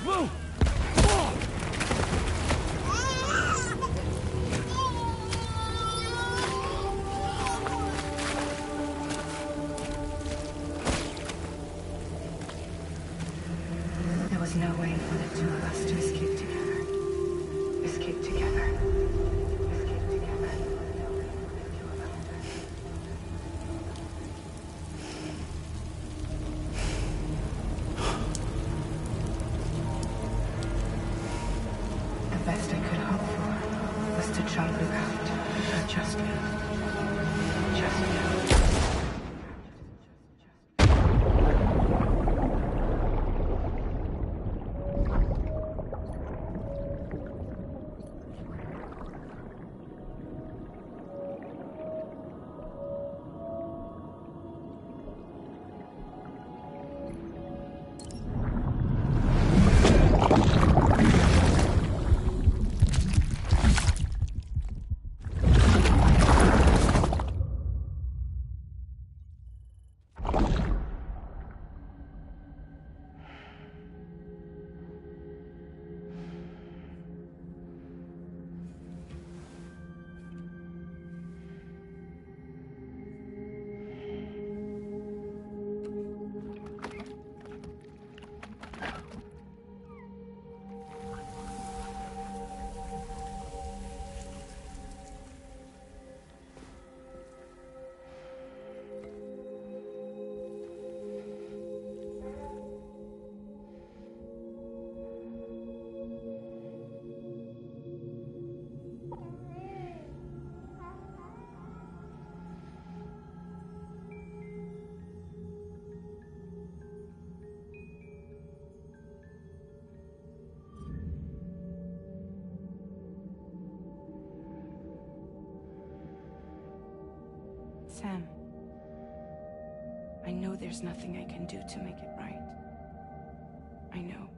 There was no way for the two of us to escape together. Escape together. Escape together. The best I could hope for was to try to look after just me. Just me. Sam, I know there's nothing I can do to make it right. I know.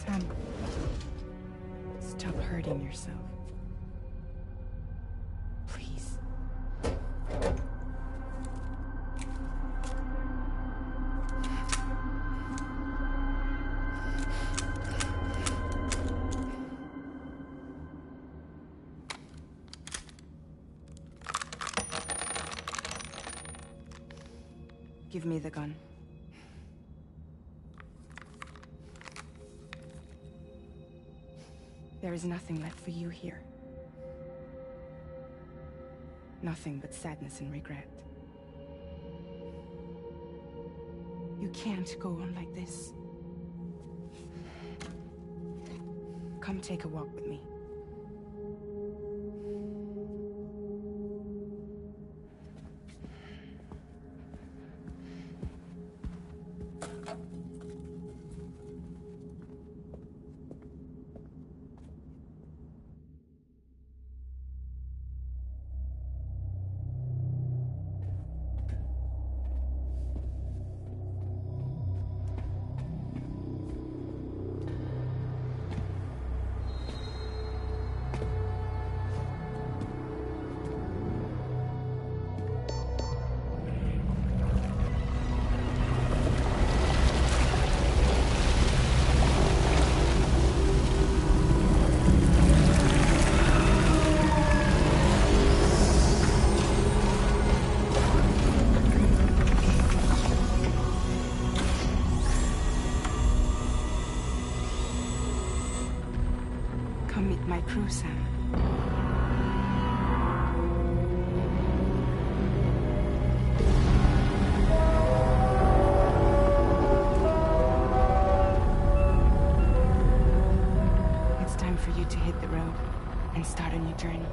Sam, stop hurting yourself. Please. Give me the gun. There is nothing left for you here. Nothing but sadness and regret. You can't go on like this. Come take a walk with me. Come meet my crew, Sam. It's time for you to hit the road and start a new journey.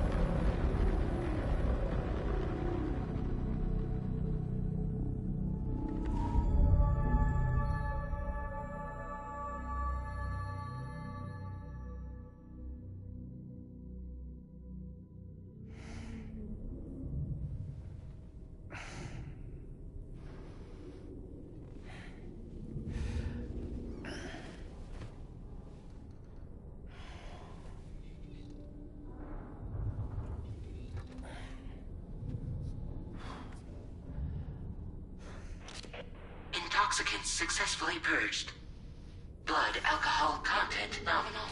Toxicants successfully purged. Blood alcohol content nominal.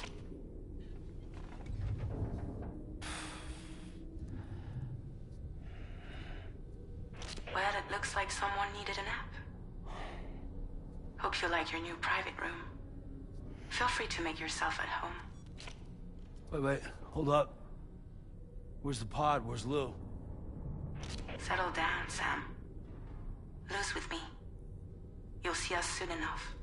Well, it looks like someone needed a nap. Hope you like your new private room. Feel free to make yourself at home. Wait, hold up. Where's the pod? Where's Lou? Settle down, Sam. Lou's with me. You'll see us soon enough.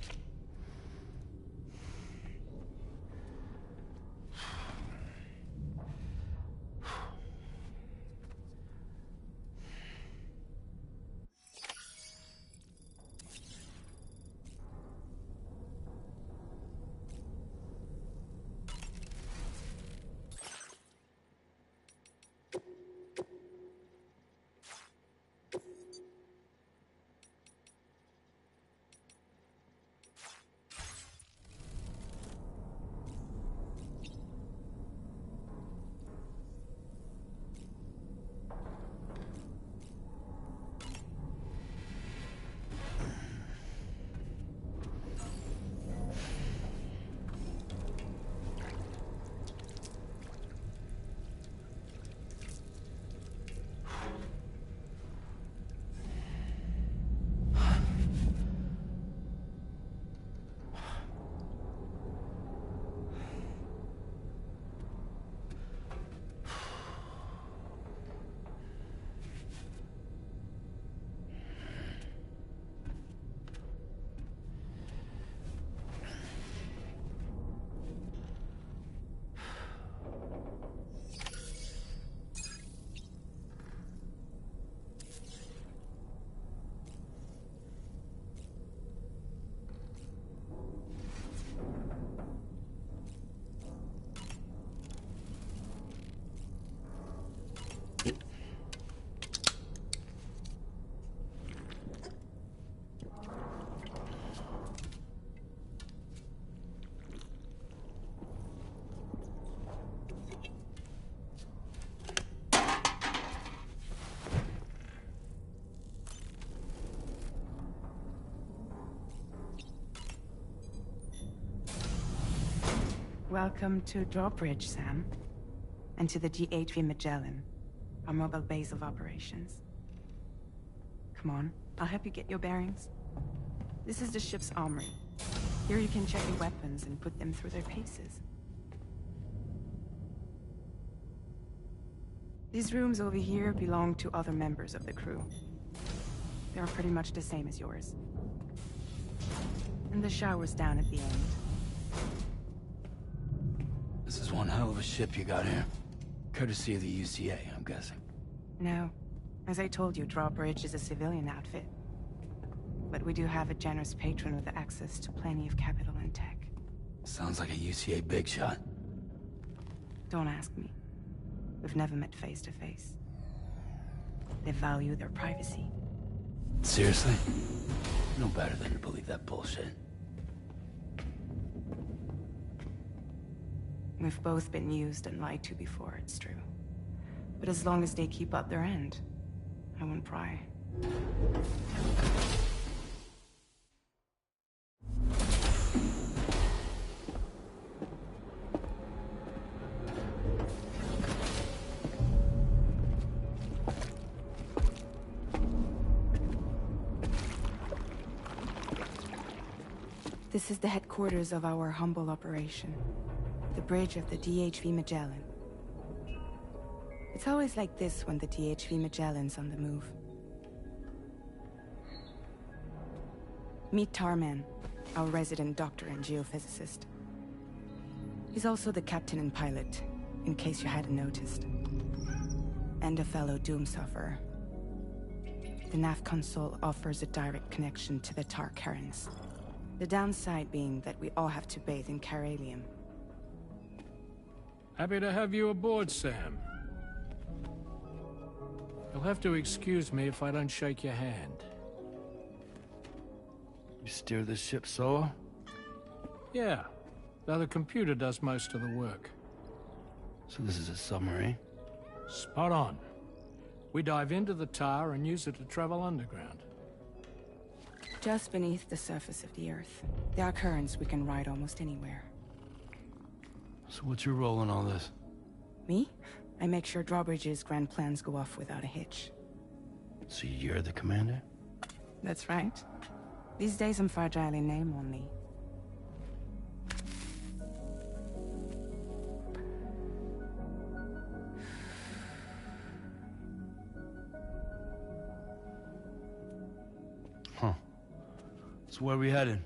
Welcome to Drawbridge, Sam. And to the GHV Magellan, our mobile base of operations. Come on, I'll help you get your bearings. This is the ship's armory. Here you can check your weapons and put them through their paces. These rooms over here belong to other members of the crew. They're pretty much the same as yours. And the shower's down at the end. This is one hell of a ship you got here. Courtesy of the UCA, I'm guessing. No. As I told you, Drawbridge is a civilian outfit. But we do have a generous patron with access to plenty of capital and tech. Sounds like a UCA big shot. Don't ask me. We've never met face to face. They value their privacy. Seriously? No better than to believe that bullshit. We've both been used and lied to before, it's true. But as long as they keep up their end, I won't pry. This is the headquarters of our humble operation. The bridge of the DHV Magellan. It's always like this when the DHV Magellan's on the move. Meet Tarman, our resident doctor and geophysicist. He's also the captain and pilot, in case you hadn't noticed. And a fellow Doom sufferer. The nav console offers a direct connection to the Tar currents. The downside being that we all have to bathe in Caralium. Happy to have you aboard, Sam. You'll have to excuse me if I don't shake your hand. You steer this ship solo? Yeah, though the computer does most of the work. So this is a submarine? Spot on. We dive into the Tar and use it to travel underground. Just beneath the surface of the Earth. There are currents we can ride almost anywhere. So what's your role in all this? Me? I make sure Drawbridge's grand plans go off without a hitch. So you're the commander? That's right. These days I'm fragile in name only. Huh. So where are we headed?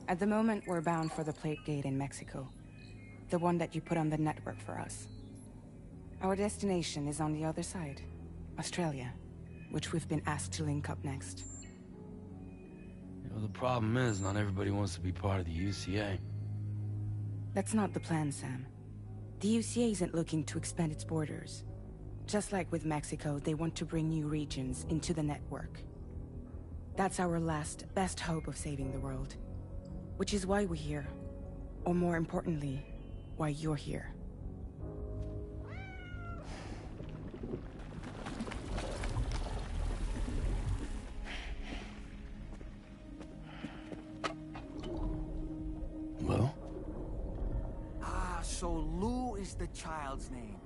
At the moment, we're bound for the Plate Gate in Mexico. The one that you put on the network for us. Our destination is on the other side. Australia, which we've been asked to link up next. You know, the problem is, not everybody wants to be part of the UCA. That's not the plan, Sam. The UCA isn't looking to expand its borders. Just like with Mexico, they want to bring new regions into the network. That's our last, best hope of saving the world. Which is why we're here. Or more importantly, why you're here. Well? Ah, so Lou is the child's name.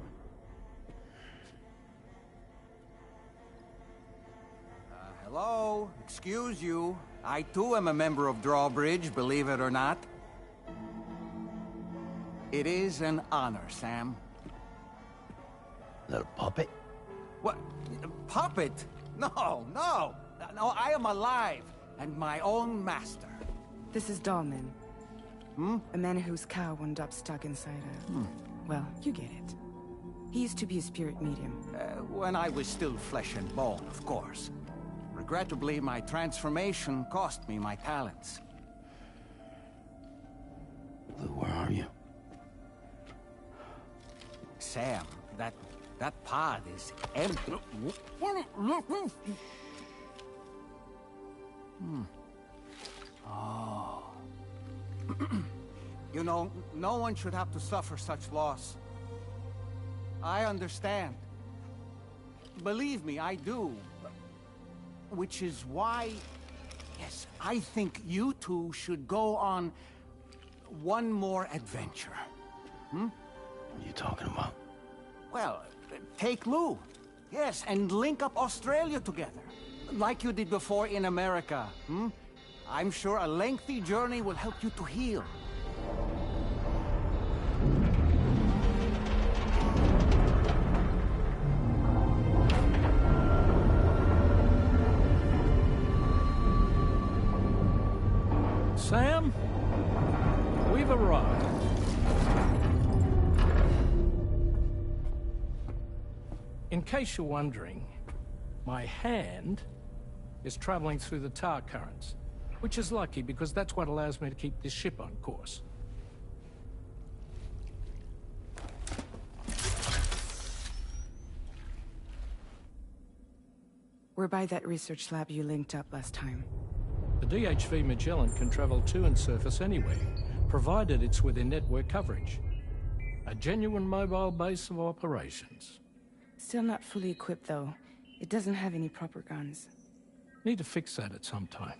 Hello? Excuse you. I too am a member of Drawbridge, believe it or not. It is an honor, Sam. Is that a puppet? What? Puppet? No, no! No, I am alive, and my own master. This is Dahlman. A man whose cow wound up stuck inside a... Well, you get it. He used to be a spirit medium. When I was still flesh and bone, of course. Regrettably, my transformation cost me my talents. Lou, where are you? Sam, that pod is empty. Oh. You know, no one should have to suffer such loss. I understand. Believe me, I do. Which is why, yes, I think you two should go on one more adventure. What are you talking about? Well, take Lou. Yes, and link up Australia together. Like you did before in America. I'm sure a lengthy journey will help you to heal. Sam, we've arrived. In case you're wondering, my hand is traveling through the tar currents, which is lucky because that's what allows me to keep this ship on course. We're by that research lab you linked up last time. The DHV Magellan can travel to and surface anywhere, provided it's within network coverage. A genuine mobile base of operations. Still not fully equipped, though. It doesn't have any proper guns. Need to fix that at some time.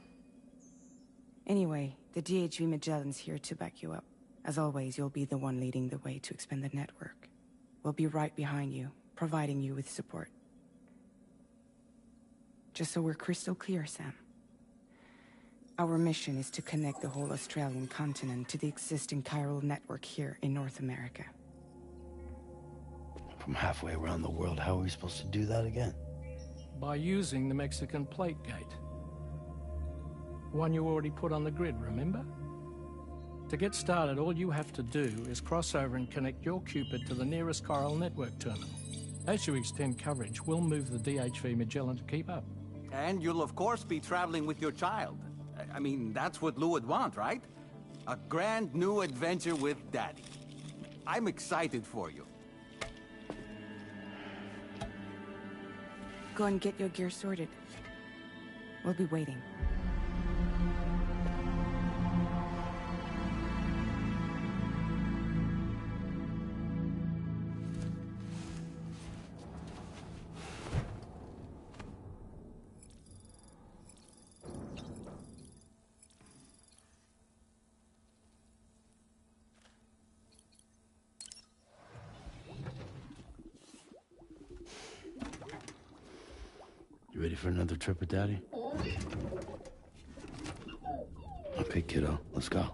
Anyway, the DHV Magellan's here to back you up. As always, you'll be the one leading the way to expand the network. We'll be right behind you, providing you with support. Just so we're crystal clear, Sam. Our mission is to connect the whole Australian continent to the existing chiral network here in North America. From halfway around the world, how are we supposed to do that again? By using the Mexican Plate Gate. One you already put on the grid, remember? To get started, all you have to do is cross over and connect your Cupid to the nearest chiral network terminal. As you extend coverage, we'll move the DHV Magellan to keep up. And you'll of course be traveling with your child. I mean, that's what Lou would want, right? A grand new adventure with Daddy. I'm excited for you. Go and get your gear sorted. We'll be waiting. Ready for another trip with Daddy? Okay, kiddo, let's go.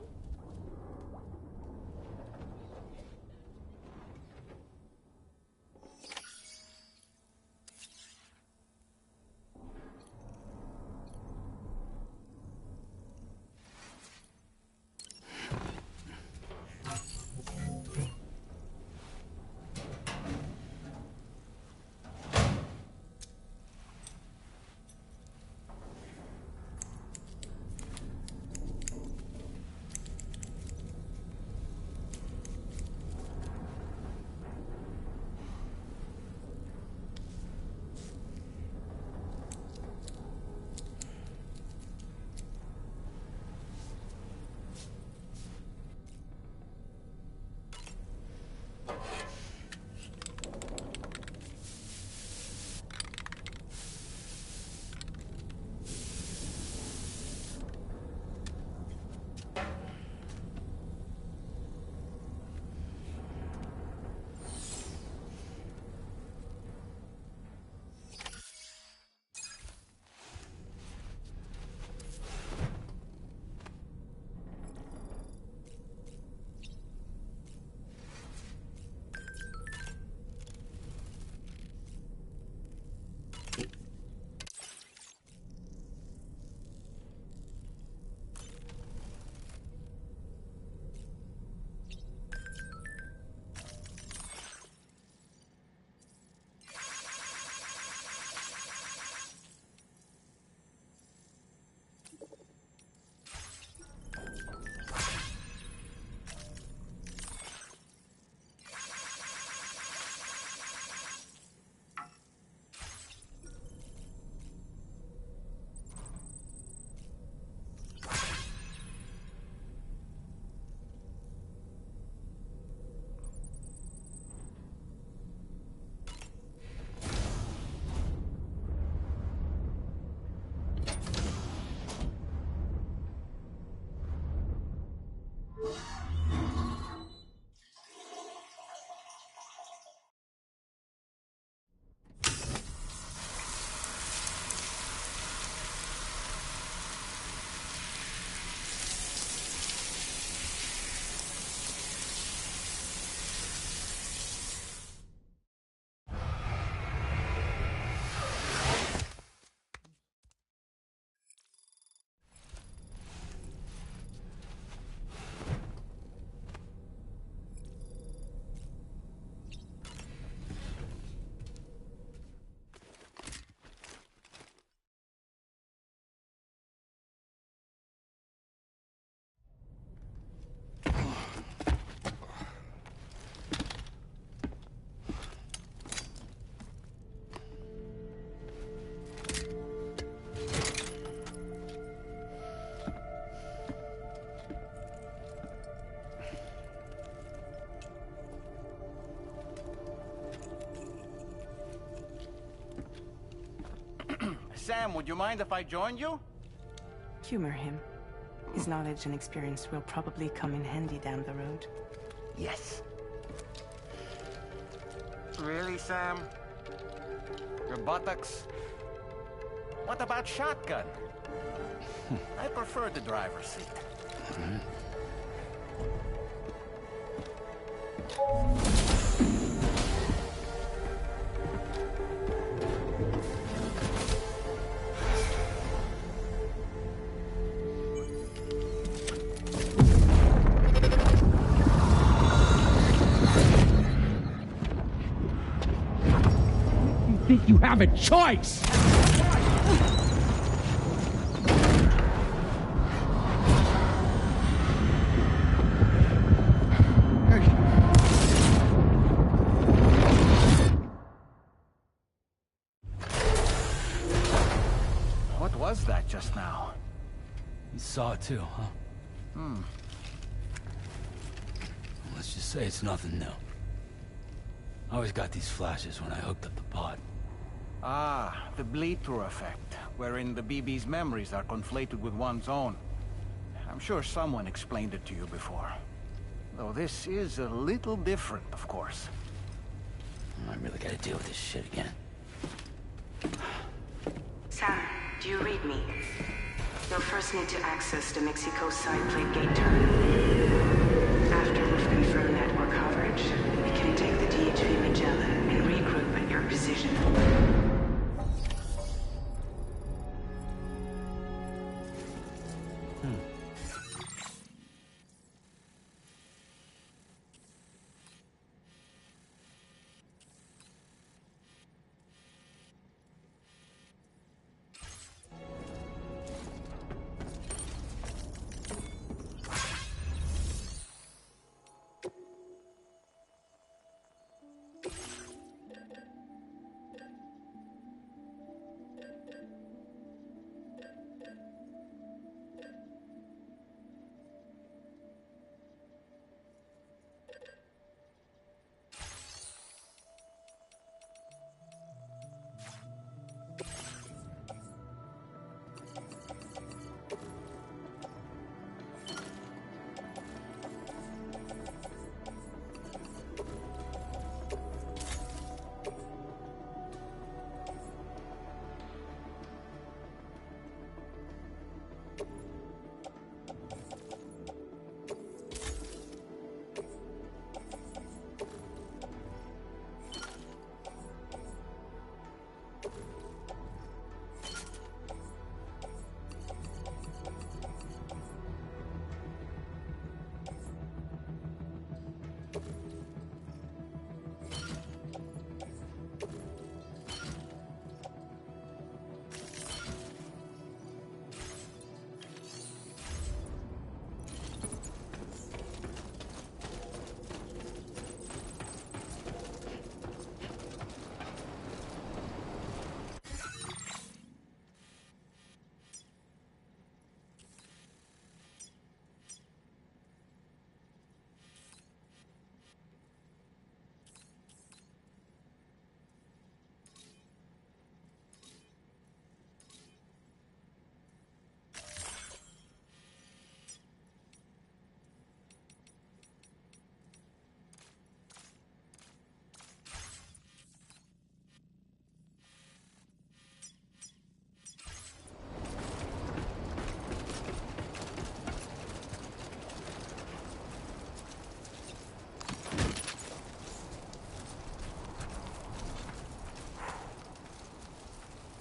Sam, would you mind if I joined you? Humor him. His knowledge and experience will probably come in handy down the road. Yes. Really, Sam? Your buttocks? What about shotgun? I prefer the driver's seat. Think you have a choice? What was that just now? You saw it too, huh? Let's just say it's nothing new. I always got these flashes when I hooked up the pod. Ah, the bleed-through effect, wherein the BB's memories are conflated with one's own. I'm sure someone explained it to you before. Though this is a little different, of course. I really gotta deal with this shit again. Do you read me? You'll first need to access the Mexico side plate gate terminal. After we've confirmed network coverage, we can take the DHV Magellan and regroup at your position.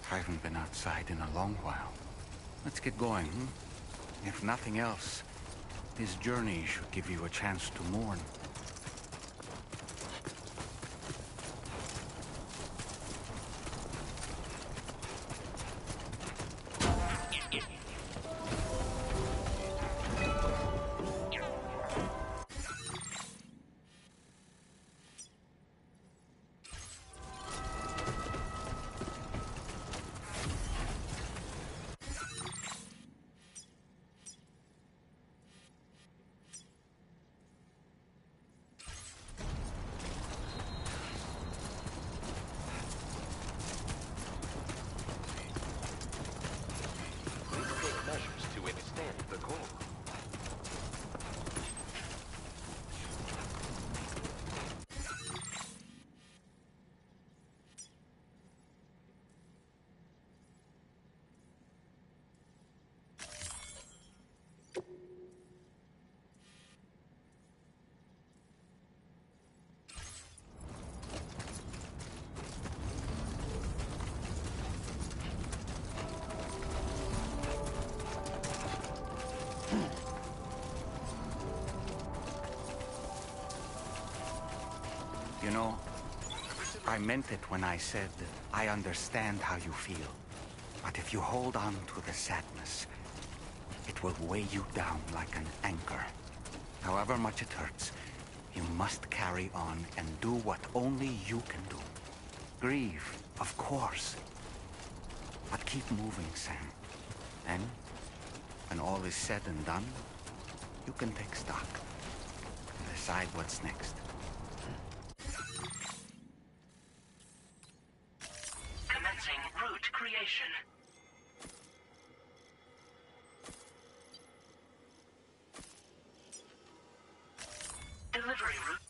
I haven't been outside in a long while. Let's get going, hmm? If nothing else, this journey should give you a chance to mourn. You know, I meant it when I said I understand how you feel. But if you hold on to the sadness, it will weigh you down like an anchor. However much it hurts, you must carry on and do what only you can do. Grieve, of course. But keep moving, Sam. Then, when all is said and done, you can take stock and decide what's next. Commencing route creation. Delivery route.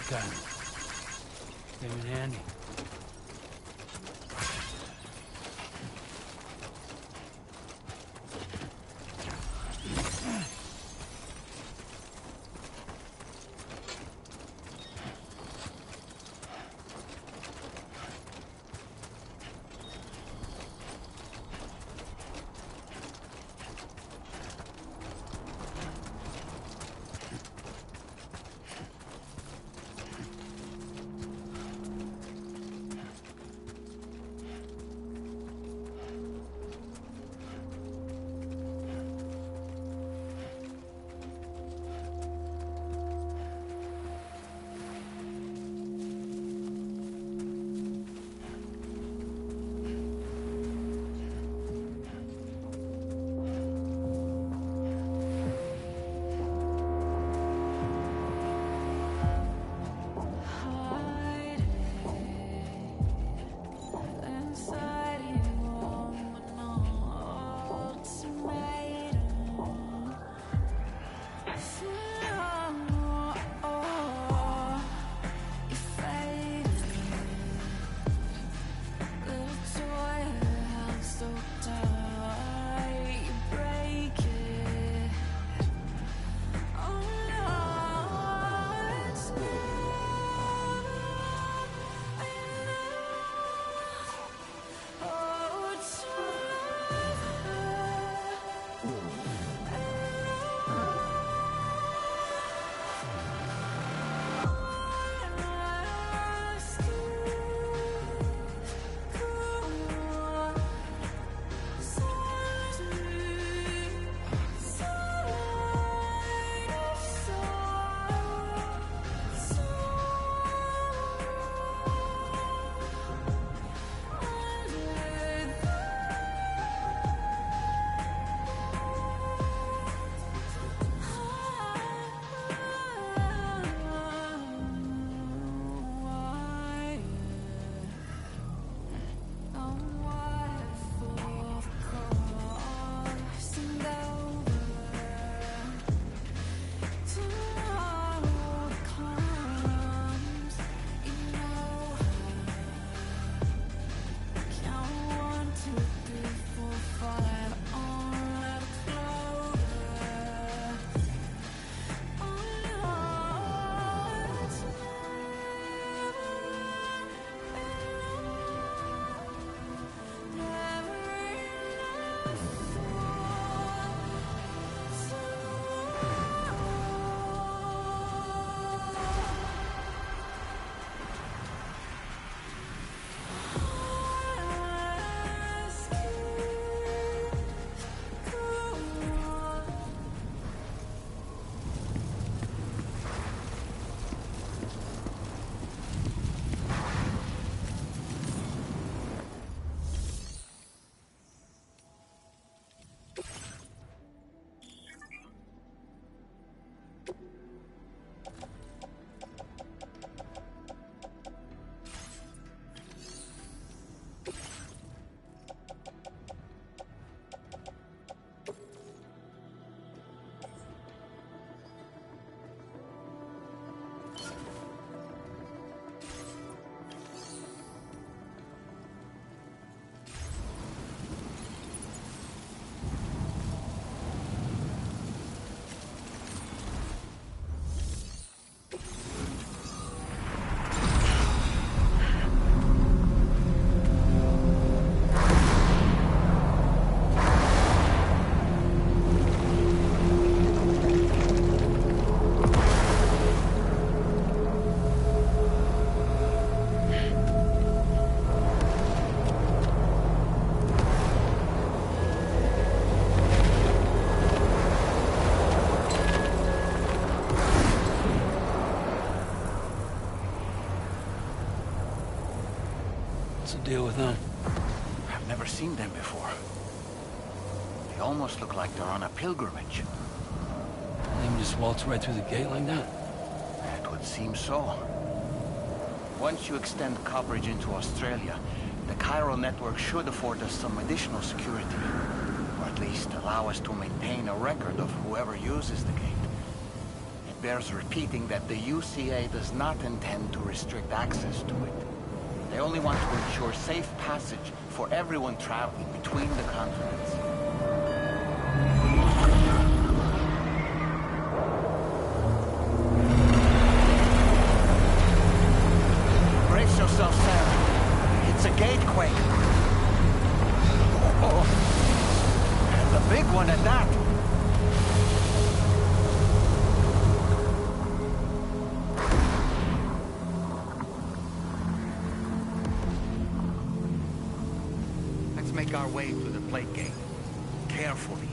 Okay. Came in handy. What's the deal with them? I've never seen them before. They almost look like they're on a pilgrimage. They can just waltz right through the gate like that? It would seem so. Once you extend coverage into Australia, the Chiral network should afford us some additional security. Or at least allow us to maintain a record of whoever uses the gate. It bears repeating that the UCA does not intend to restrict access to it. They only want to ensure safe passage for everyone traveling between the continents. Brace yourself, Sam. It's a gatequake. Oh, and a big one at that. Let's make our way through the plate gate. Carefully.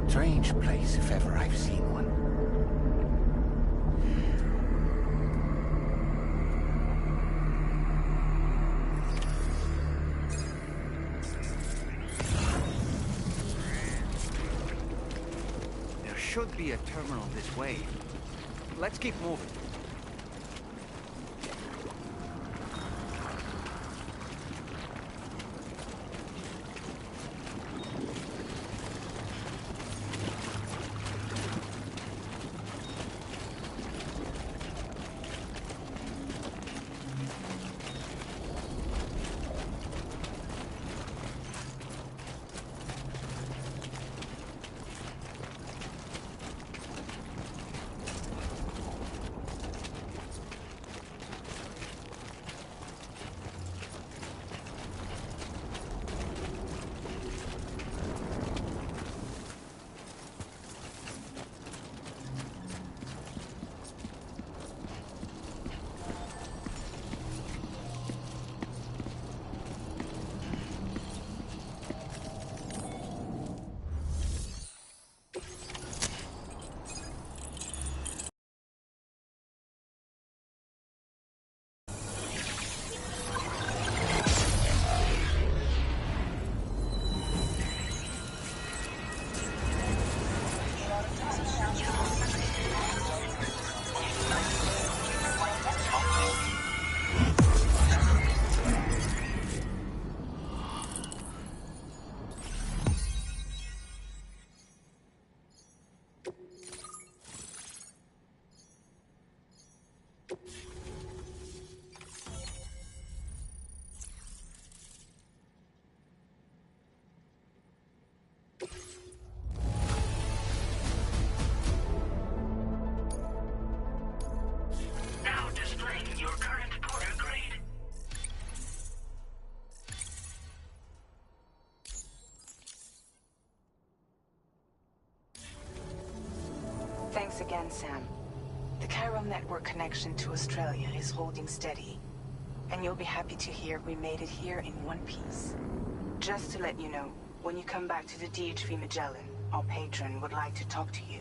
Strange place, if ever I've seen one. There should be a terminal this way. Let's keep moving. on, Sam. The chiral network connection to Australia is holding steady. And you'll be happy to hear we made it here in one piece. Just to let you know, when you come back to the DHV Magellan, our patron would like to talk to you.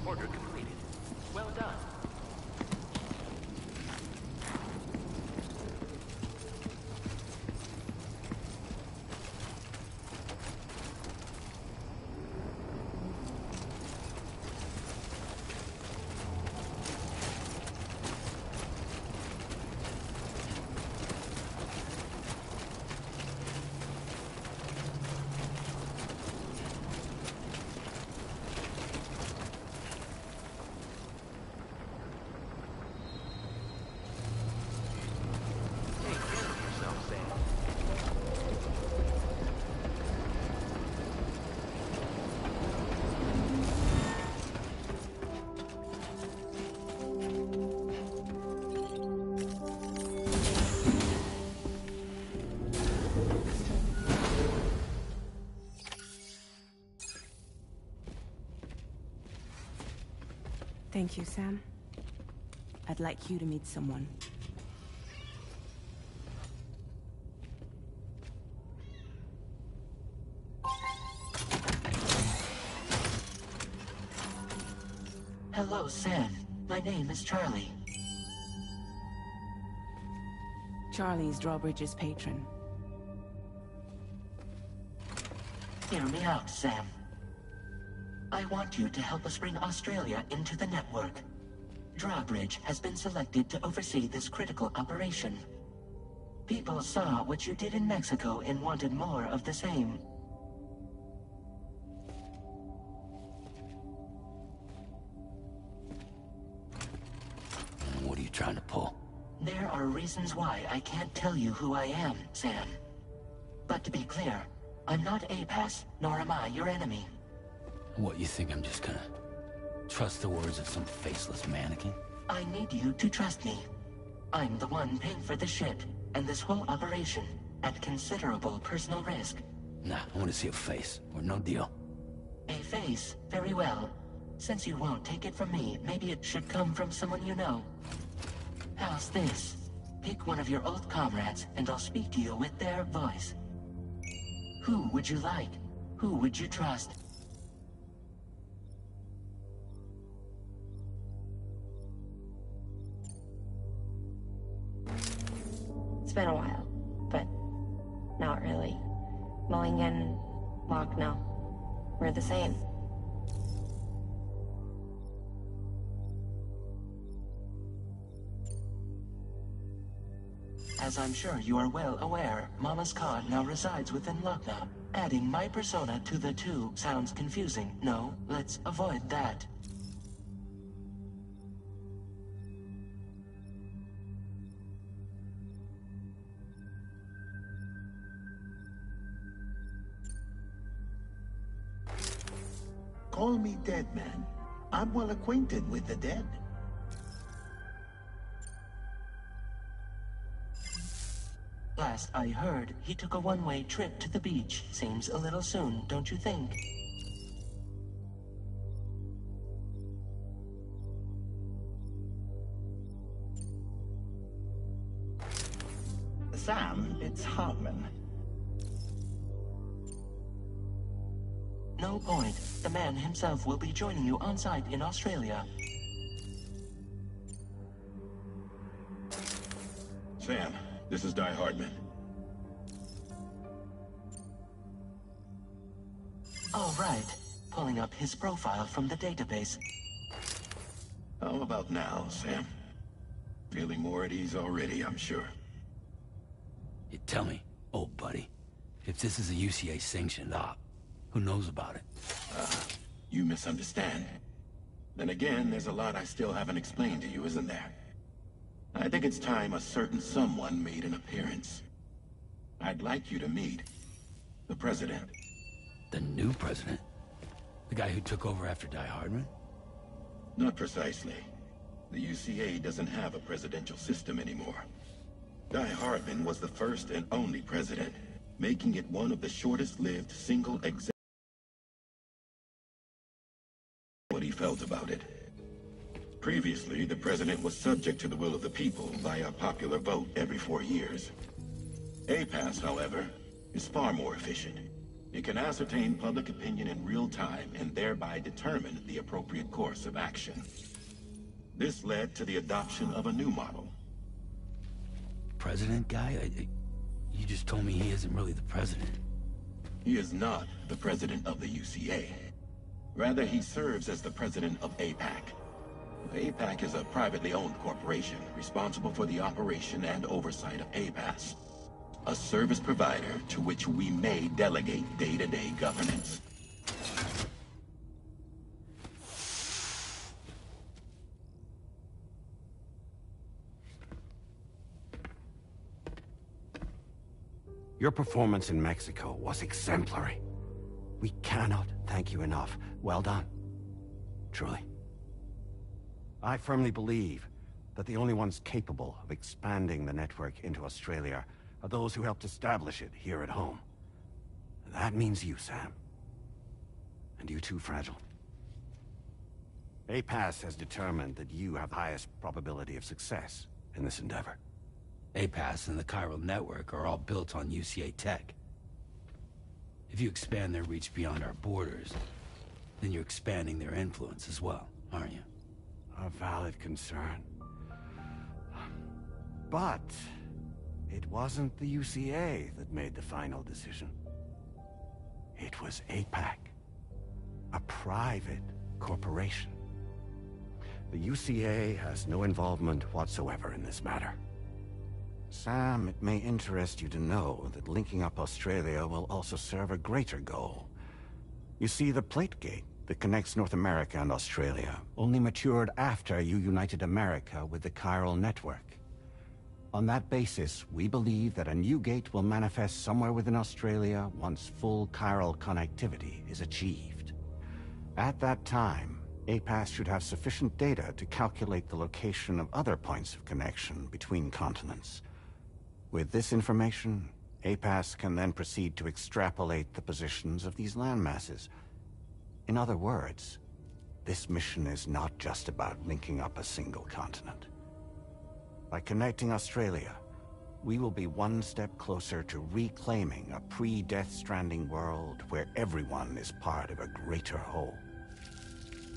Order completed. Well done. Take care of yourself, Sam. Thank you, Sam. I'd like you to meet someone. Hello, Sam. My name is Charlie. Charlie's Drawbridge's patron. Hear me out, Sam. I want you to help us bring Australia into the network. Drawbridge has been selected to oversee this critical operation. People saw what you did in Mexico and wanted more of the same. What are you trying to pull? There are reasons why I can't tell you who I am, Sam. But to be clear, I'm not APAS, nor am I your enemy. What, you think I'm just gonna trust the words of some faceless mannequin? I need you to trust me. I'm the one paying for the ship, and this whole operation, at considerable personal risk. Nah, I want to see a face, or no deal. A face, very well. Since you won't take it from me, maybe it should come from someone you know. How's this? Pick one of your old comrades, and I'll speak to you with their voice. Who would you like? Who would you trust? It's been a while, but not really. Mulligan, Locke, no. We're the same. As I'm sure you are well aware, Mama's Khan now resides within Lucknow. Adding my persona to the two sounds confusing. No, let's avoid that. Call me Dead Man. I'm well acquainted with the dead. Last I heard, he took a one-way trip to the beach. Seems a little soon, don't you think? Sam, it's Hartman. No point. The man himself will be joining you on site in Australia. Sam, this is Di Hartman. All right. Pulling up his profile from the database. How about now, Sam? Feeling more at ease already, I'm sure. You tell me, old buddy, if this is a UCA-sanctioned op, who knows about it? You misunderstand. Then again, there's a lot I still haven't explained to you, isn't there? I think it's time a certain someone made an appearance. I'd like you to meet The president. The new president? The guy who took over after Die Hardman? Not precisely. The UCA doesn't have a presidential system anymore. Die Hardman was the first and only president, making it one of the shortest-lived single executive. What he felt about it. Previously, the president was subject to the will of the people via popular vote every 4 years. APAS, however, is far more efficient. It can ascertain public opinion in real time and thereby determine the appropriate course of action. This led to the adoption of a new model. President guy? You just told me he isn't really the president. He is not the president of the UCA. Rather, he serves as the president of APAC. APAC is a privately owned corporation responsible for the operation and oversight of APAS, a service provider to which we may delegate day-to-day governance. Your performance in Mexico was exemplary. We cannot thank you enough. Well done. Truly. I firmly believe that the only ones capable of expanding the network into Australia are those who helped establish it here at home. That means you, Sam. And you too, Fragile. APAS has determined that you have the highest probability of success in this endeavor. APAS and the chiral network are all built on UCA tech. If you expand their reach beyond our borders, then you're expanding their influence as well, aren't you? A valid concern. But it wasn't the UCA that made the final decision. It was APAC, a private corporation. The UCA has no involvement whatsoever in this matter. Sam, it may interest you to know that linking up Australia will also serve a greater goal. You see, the plate gate that connects North America and Australia only matured after you united America with the chiral network. On that basis, we believe that a new gate will manifest somewhere within Australia once full chiral connectivity is achieved. At that time, APAS should have sufficient data to calculate the location of other points of connection between continents. With this information, APAS can then proceed to extrapolate the positions of these landmasses. In other words, this mission is not just about linking up a single continent. By connecting Australia, we will be one step closer to reclaiming a pre-Death Stranding world where everyone is part of a greater whole.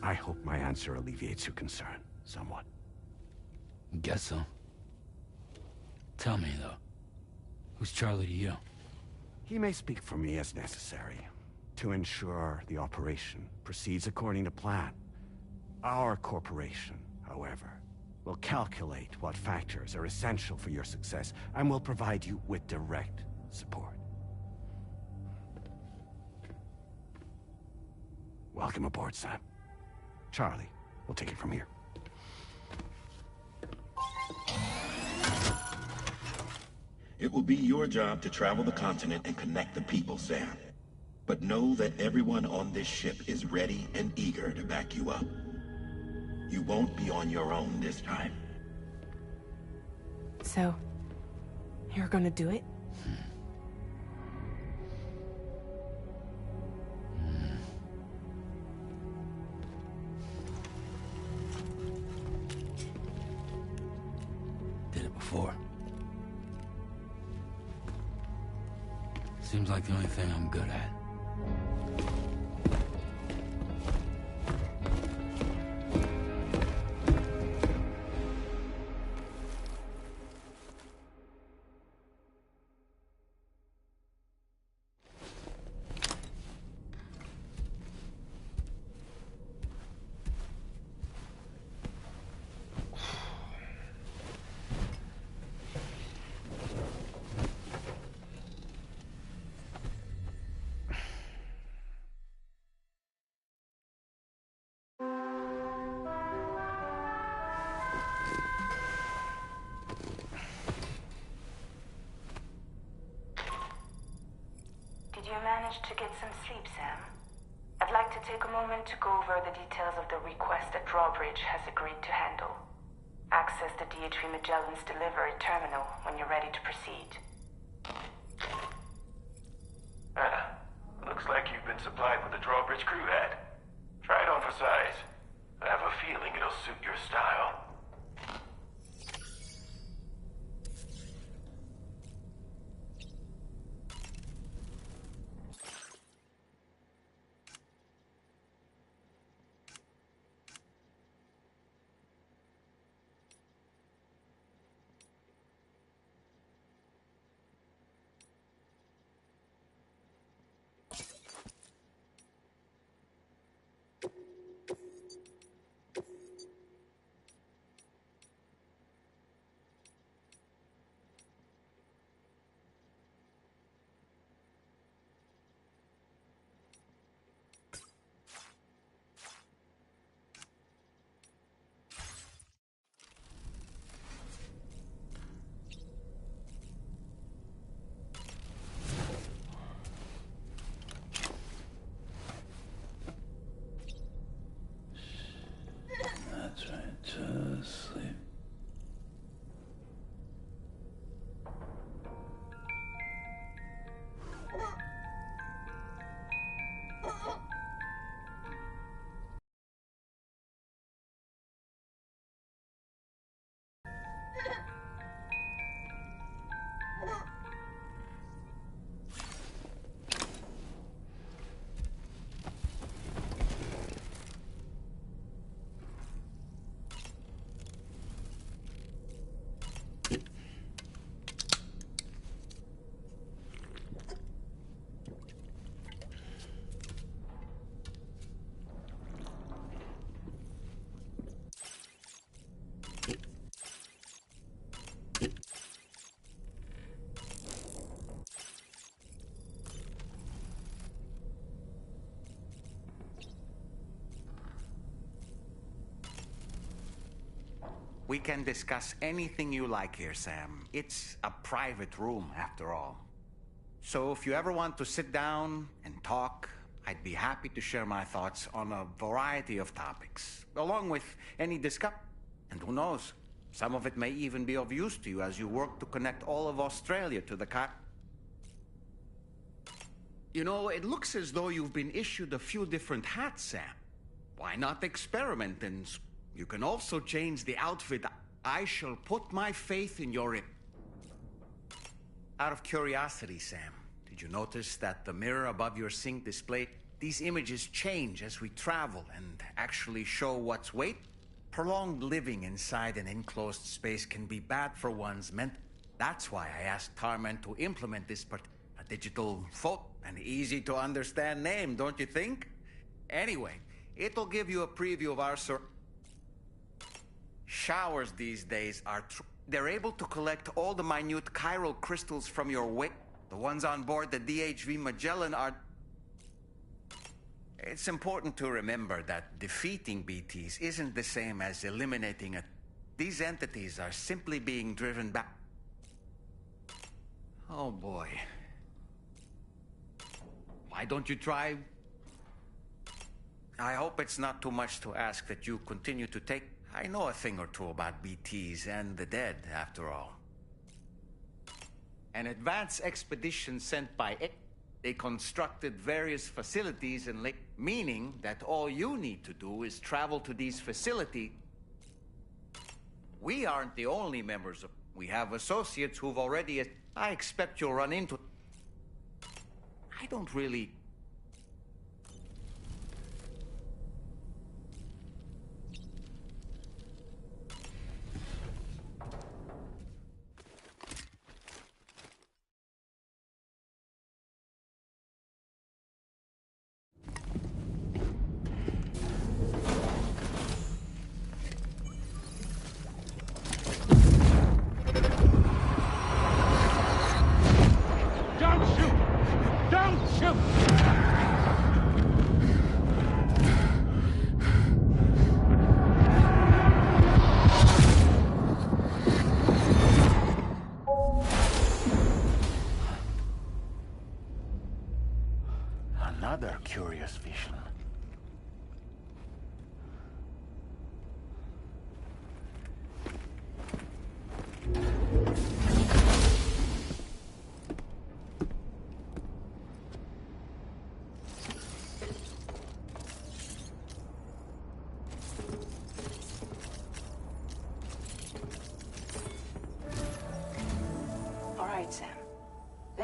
I hope my answer alleviates your concern somewhat. Guess so. Tell me, though, who's Charlie to you? He may speak for me as necessary to ensure the operation proceeds according to plan. Our corporation, however, will calculate what factors are essential for your success and will provide you with direct support. Welcome aboard, Sam. Charlie, we'll take it from here. It will be your job to travel the continent and connect the people, Sam. But know that everyone on this ship is ready and eager to back you up. You won't be on your own this time. So, you're gonna do it? Did it before. Seems like the only thing I'm good at. managed to get some sleep, Sam? I'd like to take a moment to go over the details of the request that Drawbridge has agreed to handle. Access the DHV Magellan's delivery terminal when you're ready to proceed. Looks like you've been supplied with a Drawbridge crew hat. Try it on for size. I have a feeling it'll suit your style. That's right, just sleep. We can discuss anything you like here, Sam. It's a private room, after all. So if you ever want to sit down and talk, I'd be happy to share my thoughts on a variety of topics, along with any discuss. And who knows, some of it may even be of use to you as you work to connect all of Australia to the You know, it looks as though you've been issued a few different hats, Sam. Why not experiment and... You can also change the outfit. I shall put my faith in your... Out of curiosity, Sam, did you notice that the mirror above your sink display... These images change as we travel and actually show what's wait? Prolonged living inside an enclosed space can be bad for one's mental... That's why I asked Tarman to implement this a digital photo, an easy-to-understand name, don't you think? Anyway, it'll give you a preview of our... Showers these days are they're able to collect all the minute chiral crystals from your wick. The ones on board the DHV Magellan are... It's important to remember that defeating BTs isn't the same as eliminating it. These entities are simply being driven back. Oh boy. Why don't you try... I hope it's not too much to ask that you continue to take... I know a thing or two about BTs and the dead, after all. An advance expedition sent by it. They constructed various facilities and meaning that all you need to do is travel to these facilities. We aren't the only members of... We have associates who've already... I expect you'll run into... I don't really... Don't shoot! Don't shoot!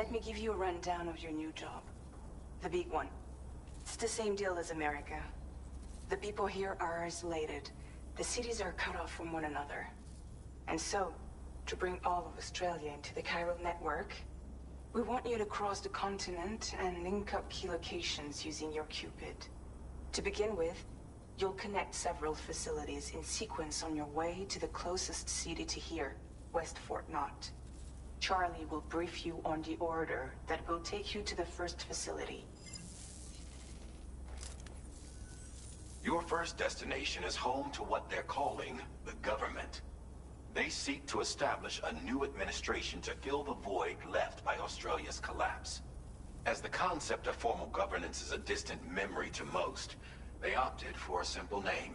Let me give you a rundown of your new job. The big one. It's the same deal as America. The people here are isolated. The cities are cut off from one another. And so, to bring all of Australia into the chiral network, we want you to cross the continent and link up key locations using your Cupid. To begin with, you'll connect several facilities in sequence on your way to the closest city to here, West Fort Knott. Charlie will brief you on the order that will take you to the first facility. Your first destination is home to what they're calling the government. They seek to establish a new administration to fill the void left by Australia's collapse. As the concept of formal governance is a distant memory to most, they opted for a simple name.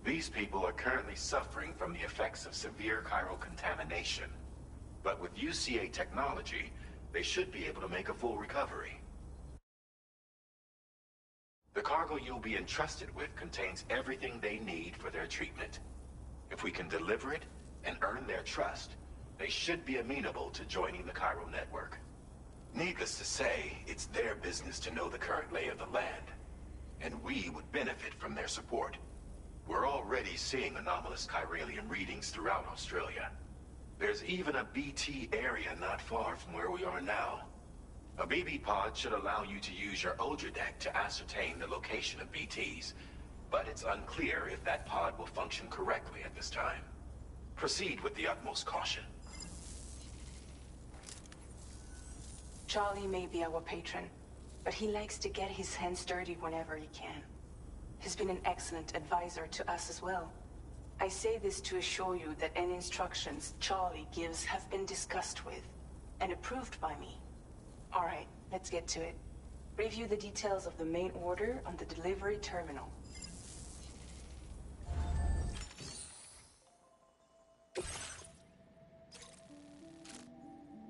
These people are currently suffering from the effects of severe chiral contamination. But with UCA technology, they should be able to make a full recovery. The cargo you'll be entrusted with contains everything they need for their treatment. If we can deliver it and earn their trust, they should be amenable to joining the chiral network. Needless to say, it's their business to know the current lay of the land, and we would benefit from their support. We're already seeing anomalous chiralian readings throughout Australia. There's even a BT area not far from where we are now. A BB pod should allow you to use your Ultra deck to ascertain the location of BTs, but it's unclear if that pod will function correctly at this time. Proceed with the utmost caution. Charlie may be our patron, but he likes to get his hands dirty whenever he can. He's been an excellent advisor to us as well. I say this to assure you that any instructions Charlie gives have been discussed with and approved by me. All right, let's get to it. Review the details of the main order on the delivery terminal.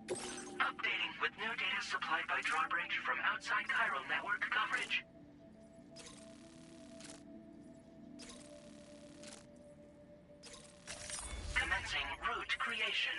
Updating with new data supplied by drawbridge from outside chiral network coverage. Commencing route creation.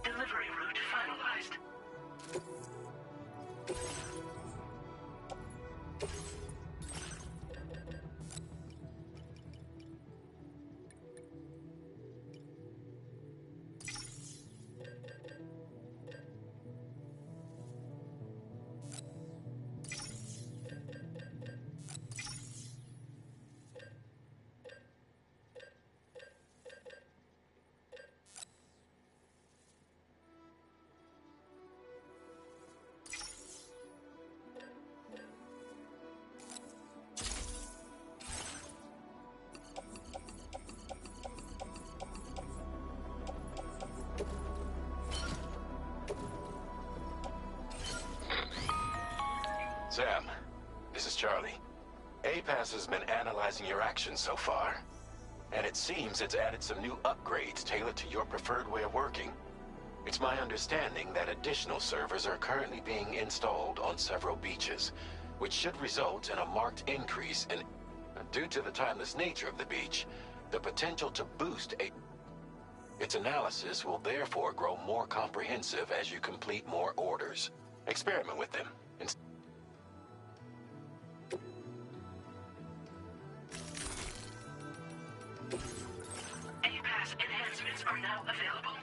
Delivery route finalized. Sam, this is Charlie. APAS has been analyzing your actions so far, and it seems it's added some new upgrades tailored to your preferred way of working. It's my understanding that additional servers are currently being installed on several beaches, which should result in a marked increase in... Due to the timeless nature of the beach, the potential to boost its analysis will therefore grow more comprehensive as you complete more orders. Experiment with them. APAS enhancements are now available.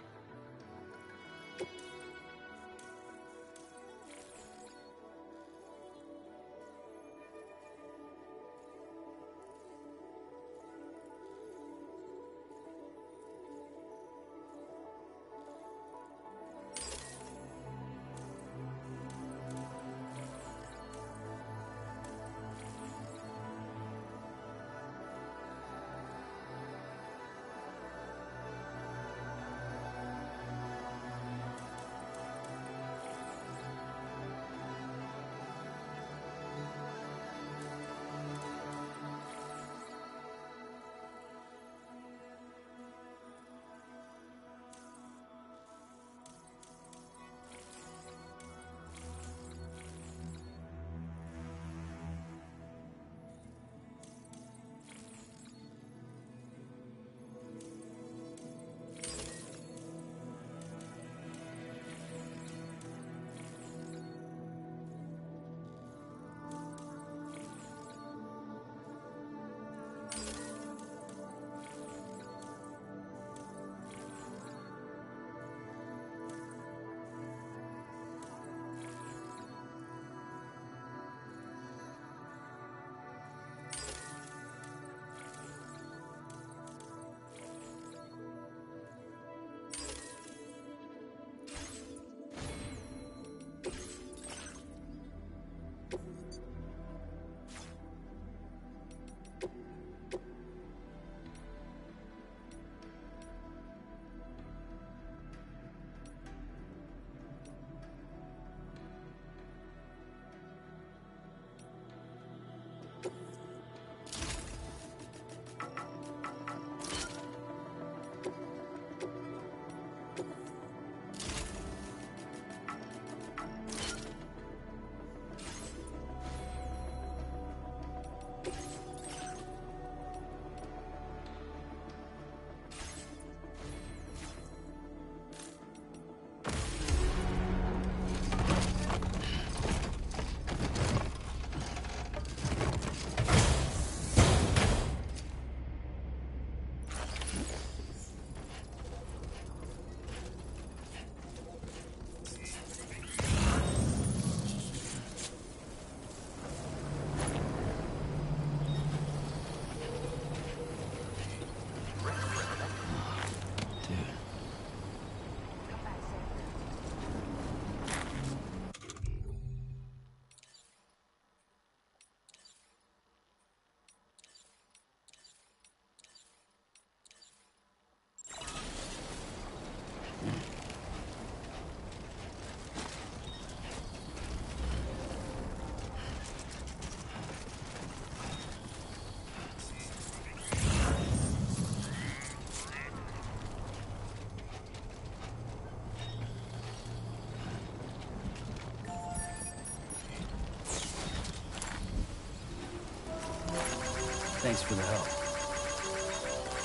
Thanks for the help.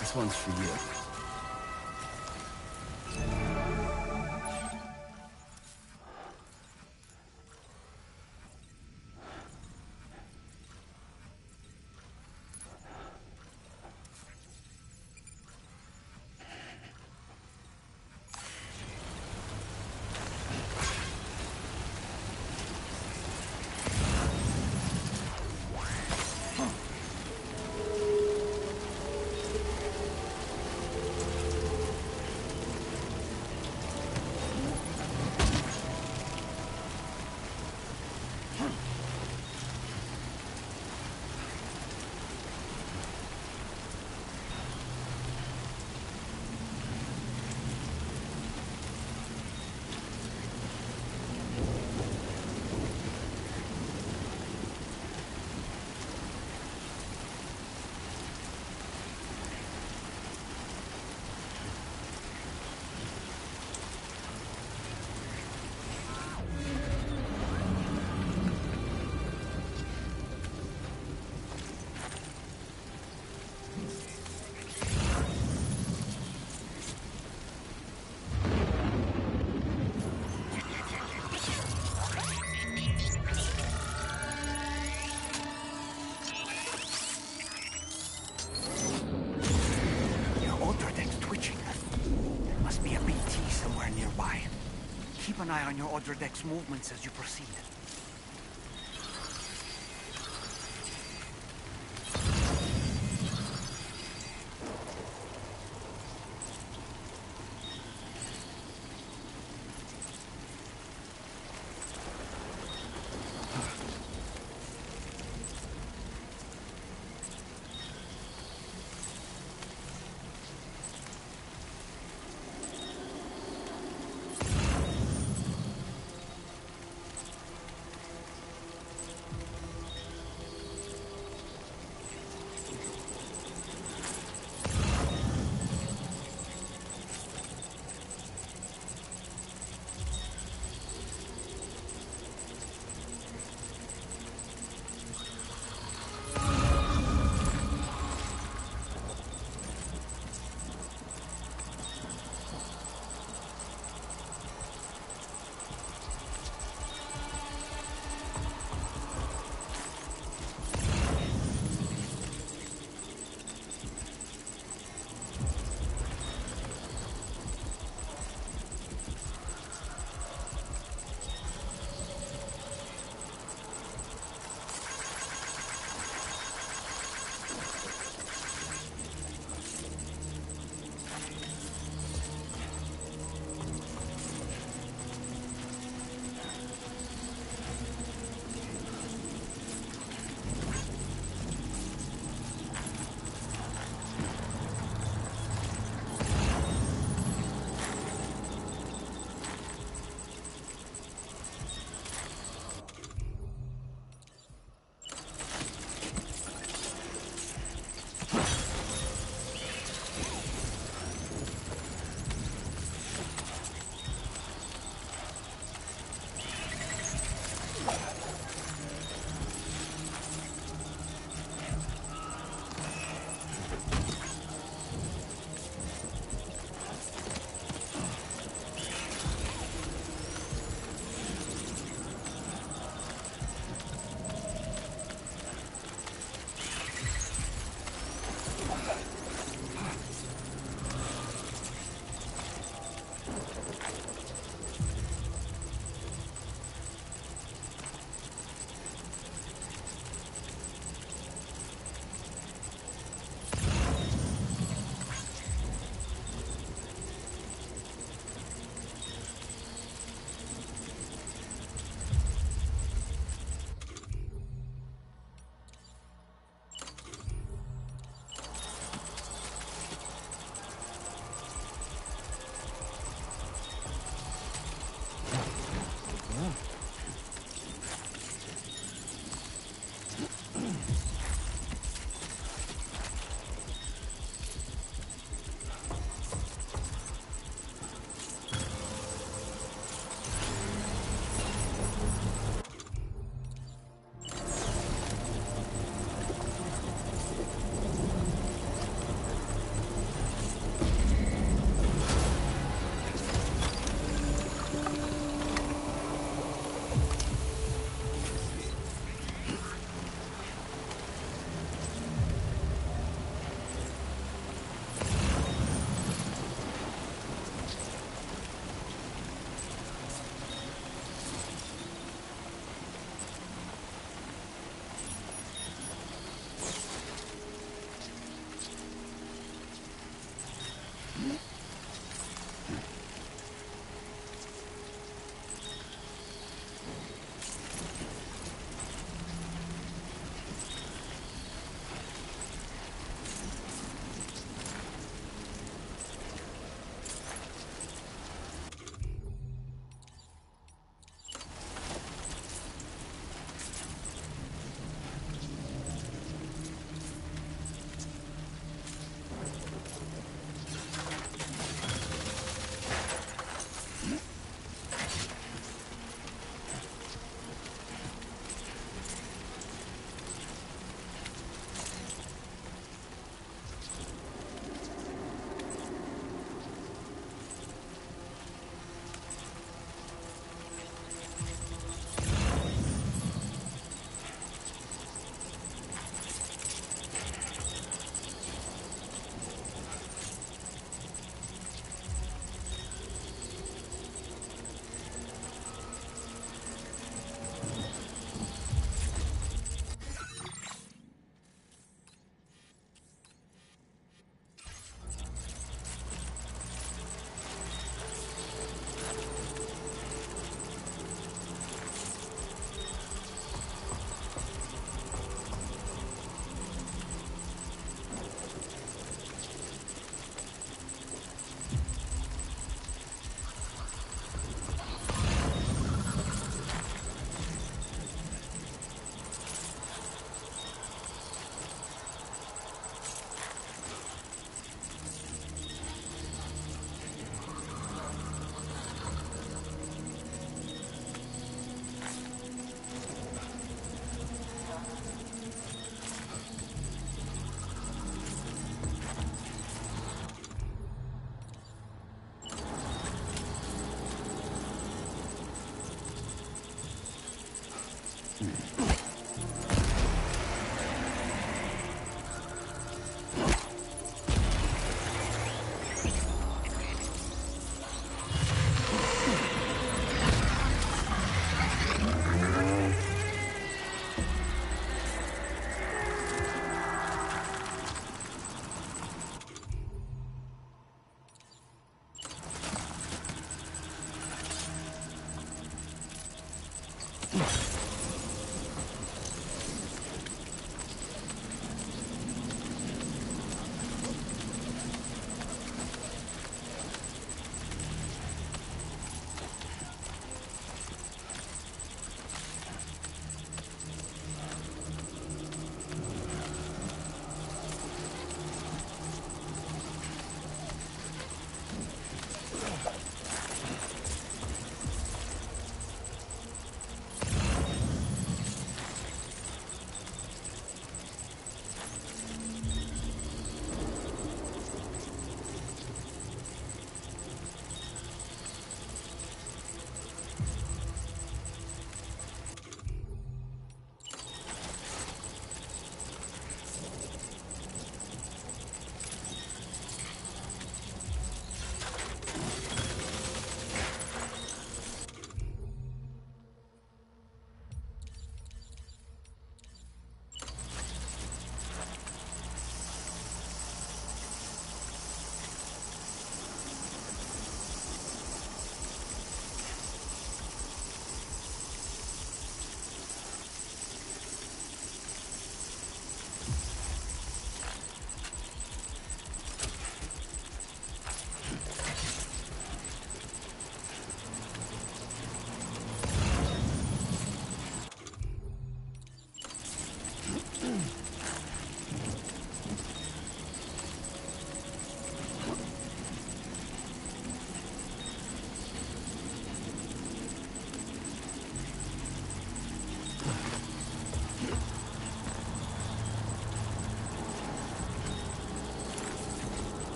This one's for you. Keep an eye on your other deck's movements as you proceed.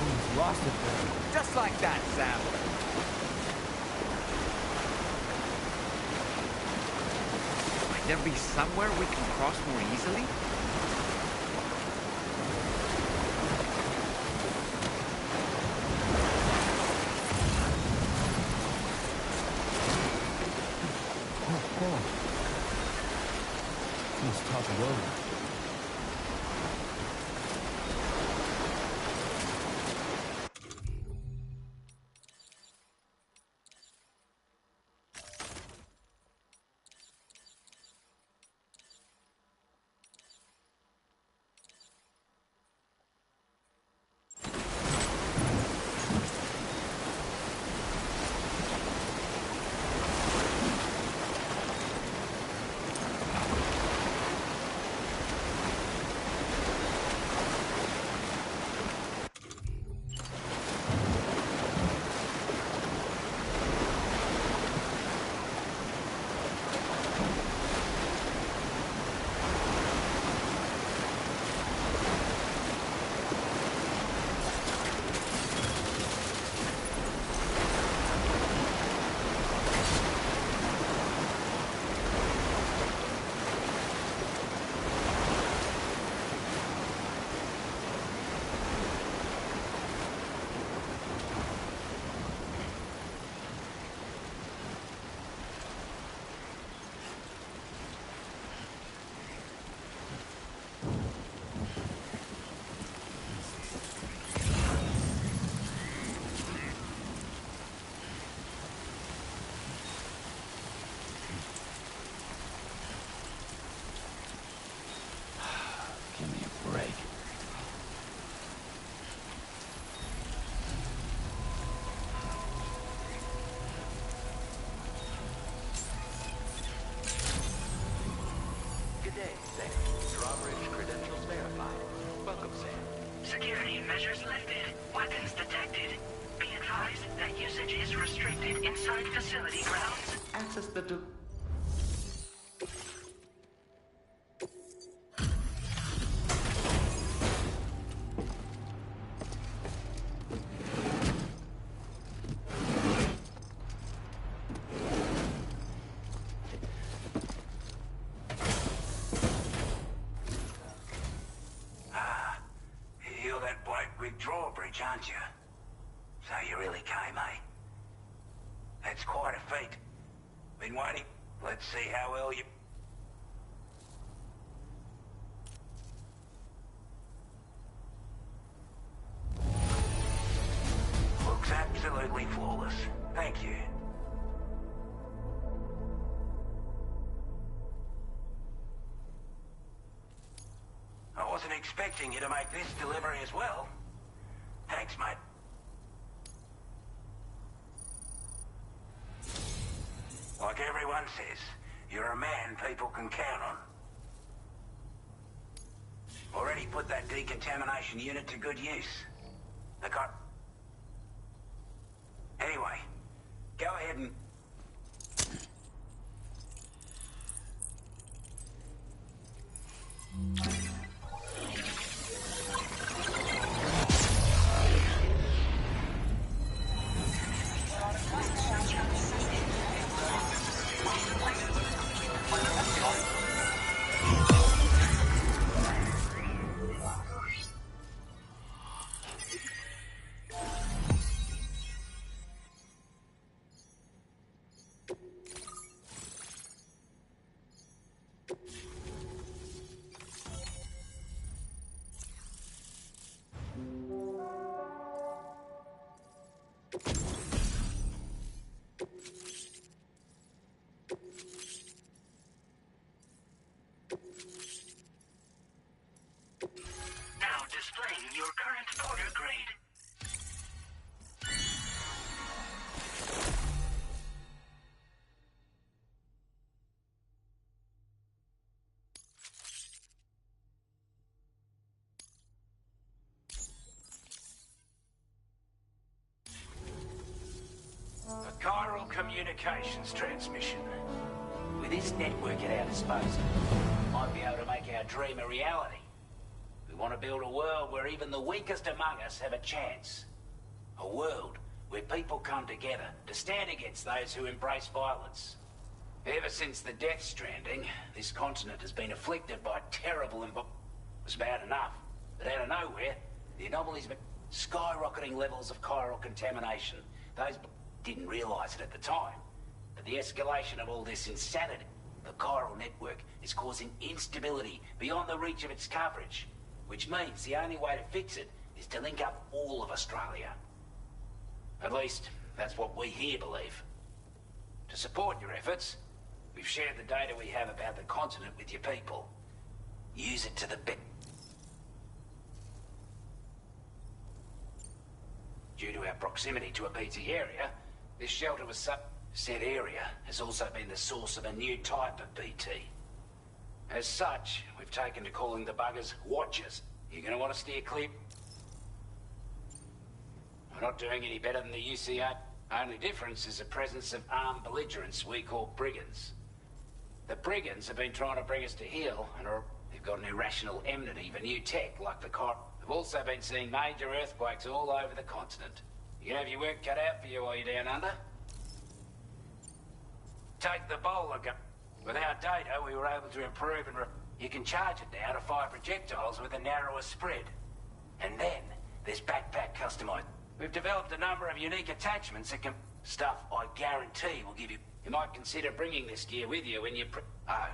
Almost lost it there. Just like that, Sam. Might there be somewhere we can cross more easily? Let's talk it over. Give me a break. Good day, Sam. Drawbridge credentials verified. Welcome, Sam. Security measures lifted. Weapons detected. Be advised that usage is restricted inside facility grounds. Access the You're that bloke with Drawbridge, aren't you? So you really came, eh? That's quite a feat. Been waiting. Let's see how well you... Looks absolutely flawless. Thank you. I wasn't expecting you to make this delivery as well. Thanks, mate. Like everyone says, you're a man people can count on. Already put that decontamination unit to good use. Anyway, go ahead and... Now displaying your current porter grade. A chiral communications transmission. With this network at our disposal, might be able to make our dream a reality. We want to build a world where even the weakest among us have a chance. A world where people come together to stand against those who embrace violence. Ever since the death stranding, this continent has been afflicted by terrible It was bad enough, but out of nowhere, the anomalies been skyrocketing levels of chiral contamination. Those didn't realize it at the time, but the escalation of all this insanity, the chiral network is causing instability beyond the reach of its coverage, which means the only way to fix it is to link up all of Australia. At least, that's what we here believe. To support your efforts, we've shared the data we have about the continent with your people. Use it to the best. Due to our proximity to a BT area, this shelter was said area has also been the source of a new type of BT. As such, we've taken to calling the buggers Watchers. You're gonna want to steer clear. We're not doing any better than the UCA. Only difference is the presence of armed belligerents we call brigands. The brigands have been trying to bring us to heel, and they've got an irrational enmity for new tech like the car. We've also been seeing major earthquakes all over the continent. You can have your work cut out for you while you're down under. Take the bowler gun. With our data, we were able to improve and you can charge it now to fire projectiles with a narrower spread. And then, there's backpack customized. We've developed a number of unique attachments that can... Stuff I guarantee will give you... You might consider bringing this gear with you when you... Oh,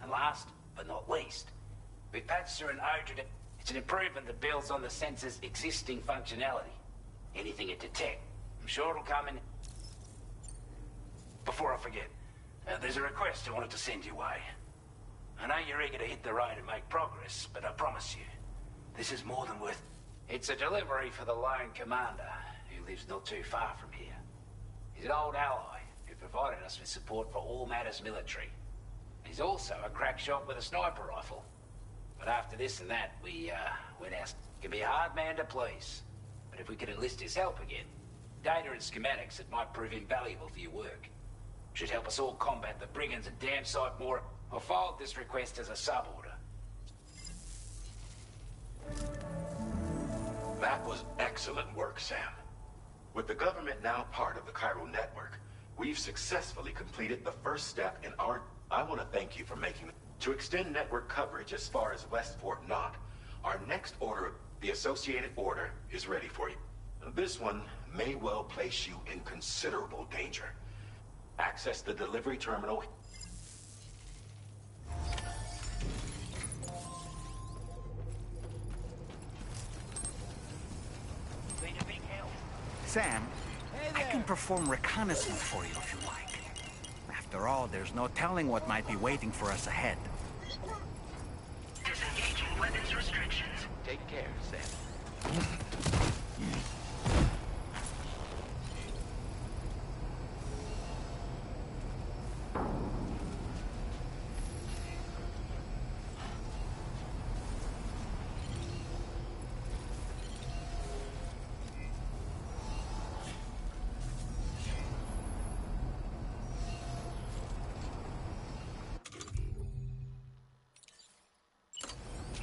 and last but not least, we've patched through an ode to... It's an improvement that builds on the sensor's existing functionality. Anything it detects. I'm sure it'll come in... Before I forget, there's a request I wanted to send your way. I know you're eager to hit the road and make progress, but I promise you, this is more than worth... It's a delivery for the lone commander, who lives not too far from here. He's an old ally who provided us with support for all matters military. He's also a crack shot with a sniper rifle. But after this and that, we went out. He can be a hard man to please. But if we could enlist his help again, data and schematics that might prove invaluable for your work. Should help us all combat the brigands a damn sight more. I'll forward this request as a sub-order. That was excellent work, Sam. With the government now part of the chiral network, we've successfully completed the first step in our... I want to thank you for making... To extend network coverage as far as West Fort Knott, our next order, the associated order, is ready for you. This one may well place you in considerable danger. Access the delivery terminal. Sam, I can perform reconnaissance for you if you like. After all, there's no telling what might be waiting for us ahead. Disengaging weapons restrictions. Take care, Sam.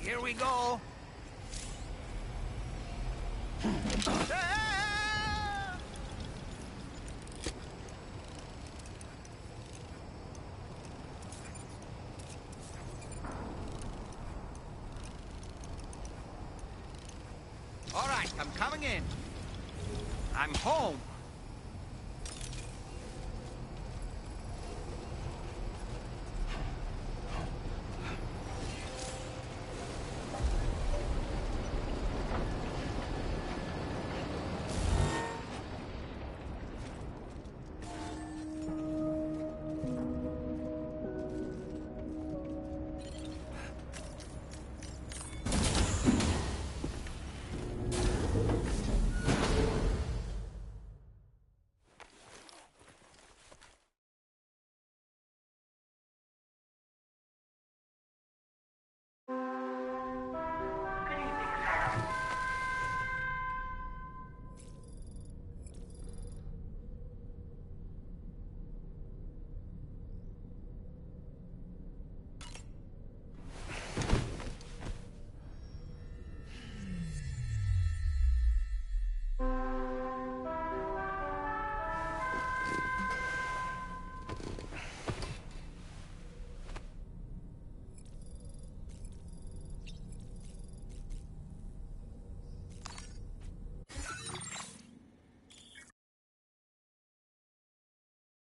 Here we go. All right, I'm coming in. I'm home.